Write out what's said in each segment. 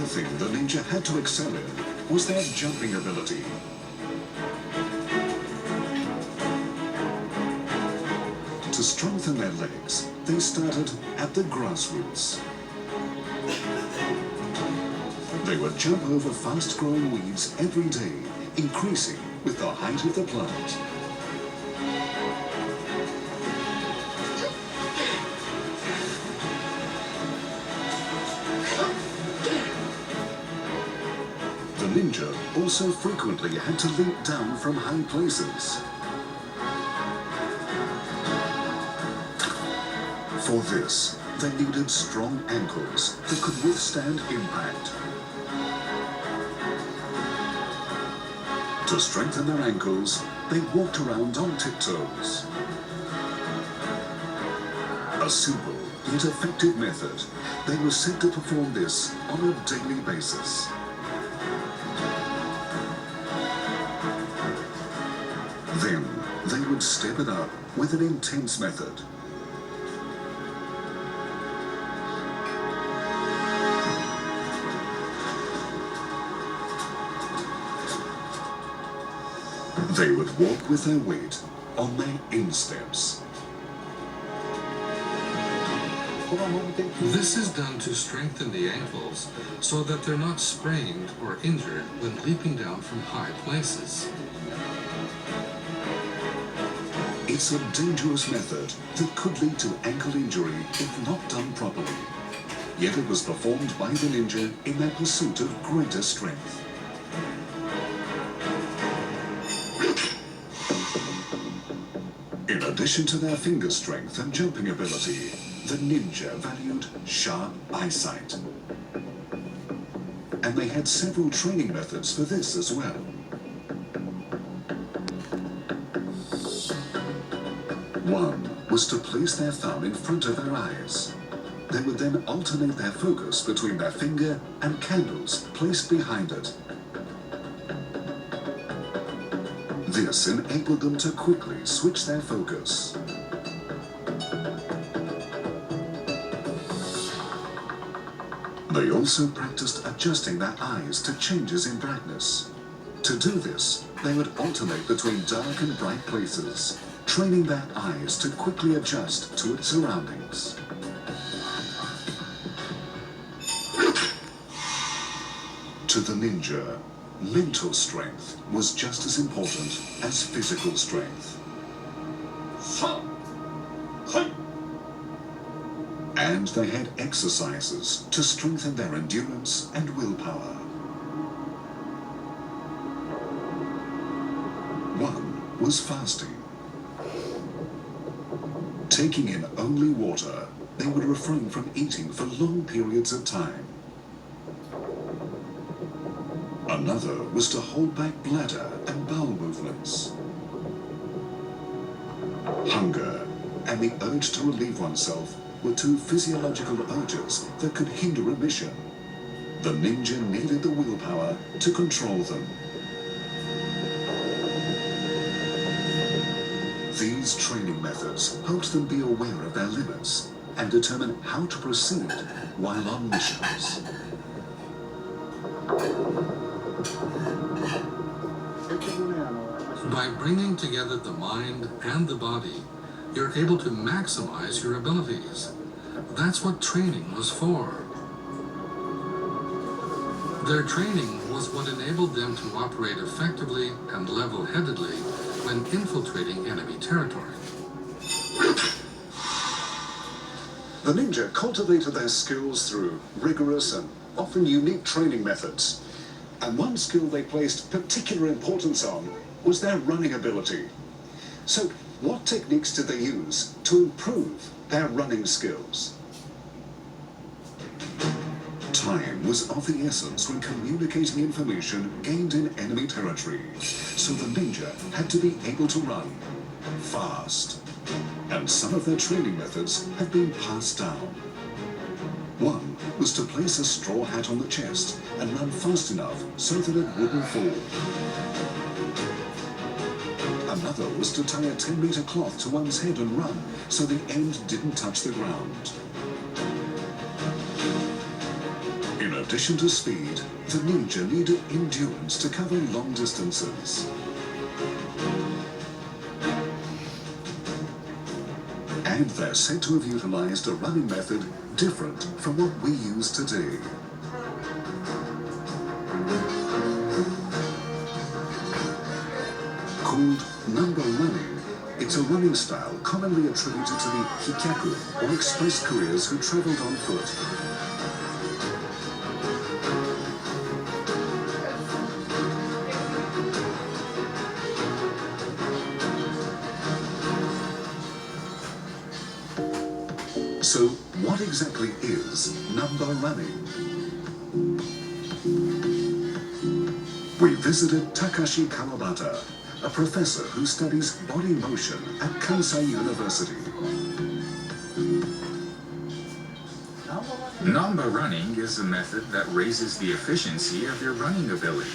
Another thing the ninja had to excel in was their jumping ability. To strengthen their legs, they started at the grassroots. They would jump over fast-growing weeds every day, increasing with the height of the plant. The ninja also frequently had to leap down from high places. For this, they needed strong ankles that could withstand impact. To strengthen their ankles, they walked around on tiptoes. A simple yet effective method. They were said to perform this on a daily basis. Then they would step it up with an intense method. They would walk with their weight on their insteps. This is done to strengthen the ankles so that they're not sprained or injured when leaping down from high places. It's a dangerous method that could lead to ankle injury if not done properly. Yet it was performed by the ninja in their pursuit of greater strength. In addition to their finger strength and jumping ability, the ninja valued sharp eyesight. And they had several training methods for this as well. One was to place their thumb in front of their eyes. They would then alternate their focus between their finger and candles placed behind it. This enabled them to quickly switch their focus. They also practiced adjusting their eyes to changes in brightness. To do this, they would alternate between dark and bright places, training their eyes to quickly adjust to its surroundings. To the ninja, mental strength was just as important as physical strength. And they had exercises to strengthen their endurance and willpower. One was fasting. Taking in only water, they would refrain from eating for long periods of time. Another was to hold back bladder and bowel movements. Hunger and the urge to relieve oneself were two physiological urges that could hinder remission. The ninja needed the willpower to control them. These training methods helped them be aware of their limits and determine how to proceed while on missions. By bringing together the mind and the body, you're able to maximize your abilities. That's what training was for. Their training was what enabled them to operate effectively and level-headedly when infiltrating enemy territory. The ninja cultivated their skills through rigorous and often unique training methods. And one skill they placed particular importance on was their running ability. So, what techniques did they use to improve their running skills? Time was of the essence when communicating information gained in enemy territory. So the ninja had to be able to run fast. And some of their training methods have been passed down. One was to place a straw hat on the chest and run fast enough so that it wouldn't fall. Another was to tie a 10-meter cloth to one's head and run so the end didn't touch the ground. In addition to speed, the ninja needed endurance to cover long distances. And they're said to have utilized a running method different from what we use today. Called number running, it's a running style commonly attributed to the hikyaku, or express couriers who traveled on foot. So, what exactly is number running? We visited Takashi Kawabata, a professor who studies body motion at Kansai University. Number running is a method that raises the efficiency of your running ability.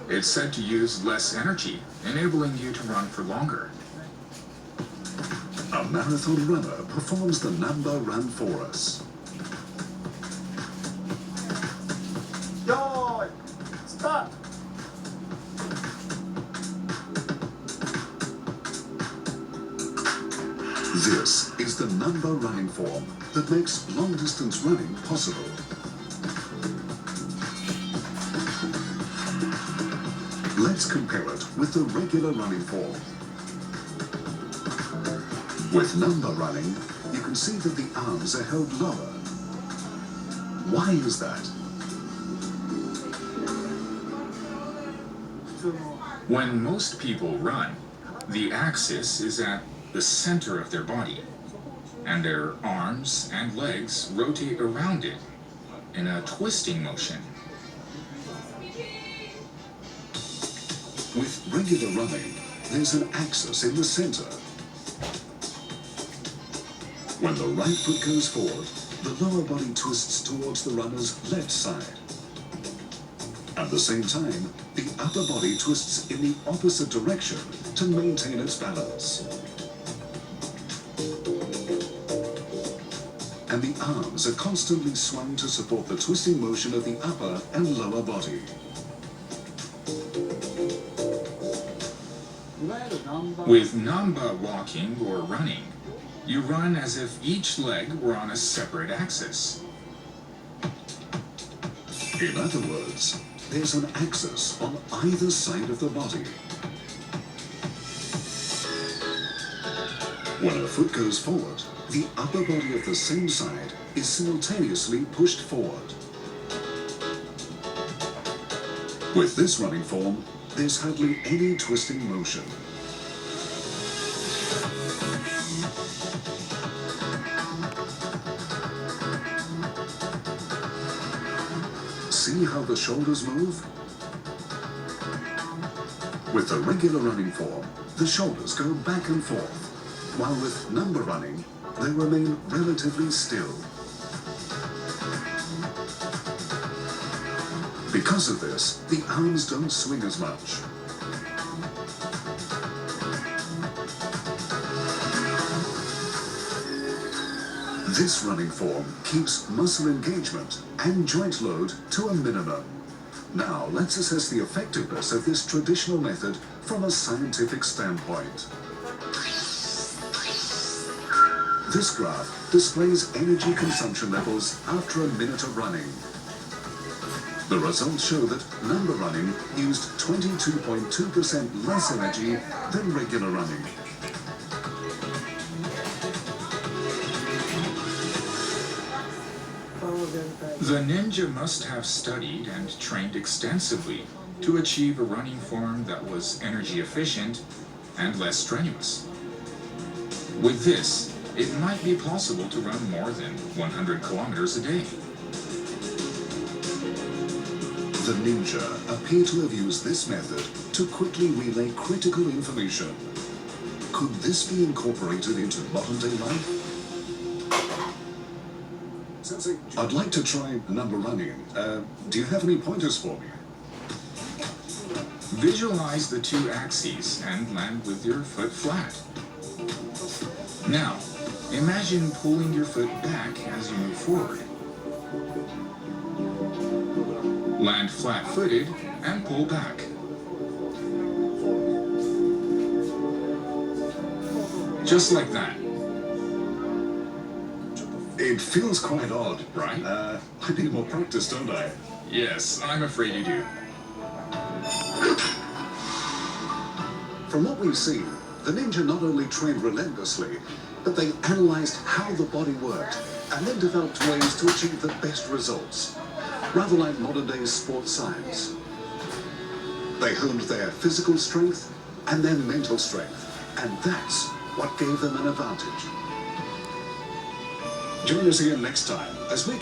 It's said to use less energy, enabling you to run for longer. A marathon runner performs the number run for us. Yo, stop! This is the number running form that makes long-distance running possible. Let's compare it with the regular running form. With number running, you can see that the arms are held lower. Why is that? When most people run, the axis is at the center of their body, and their arms and legs rotate around it in a twisting motion. With regular running, there's an axis in the center. When the right foot goes forward, the lower body twists towards the runner's left side. At the same time, the upper body twists in the opposite direction to maintain its balance. And the arms are constantly swung to support the twisting motion of the upper and lower body. With namba walking or running, you run as if each leg were on a separate axis. In other words, there's an axis on either side of the body. When a foot goes forward, the upper body of the same side is simultaneously pushed forward. With this running form, there's hardly any twisting motion. See how the shoulders move? With the regular running form, the shoulders go back and forth, while with number running, they remain relatively still. Because of this, the arms don't swing as much. This running form keeps muscle engagement and joint load to a minimum. Now, let's assess the effectiveness of this traditional method from a scientific standpoint. This graph displays energy consumption levels after a minute of running. The results show that number running used 22.2% less energy than regular running. The ninja must have studied and trained extensively to achieve a running form that was energy efficient and less strenuous. With this, it might be possible to run more than 100 kilometers a day. The ninja appear to have used this method to quickly relay critical information. Could this be incorporated into modern-day life? I'd like to try number running. Do you have any pointers for me? Visualize the two axes and land with your foot flat. Now, imagine pulling your foot back as you move forward. land flat-footed, and pull back. Just like that. It feels quite odd. Right? I need more practice, don't I? Yes, I'm afraid you do. From what we've seen, the ninja not only trained relentlessly, but they analyzed how the body worked and then developed ways to achieve the best results, rather like modern-day sports science. They honed their physical strength and their mental strength, and that's what gave them an advantage. Join us again next time as we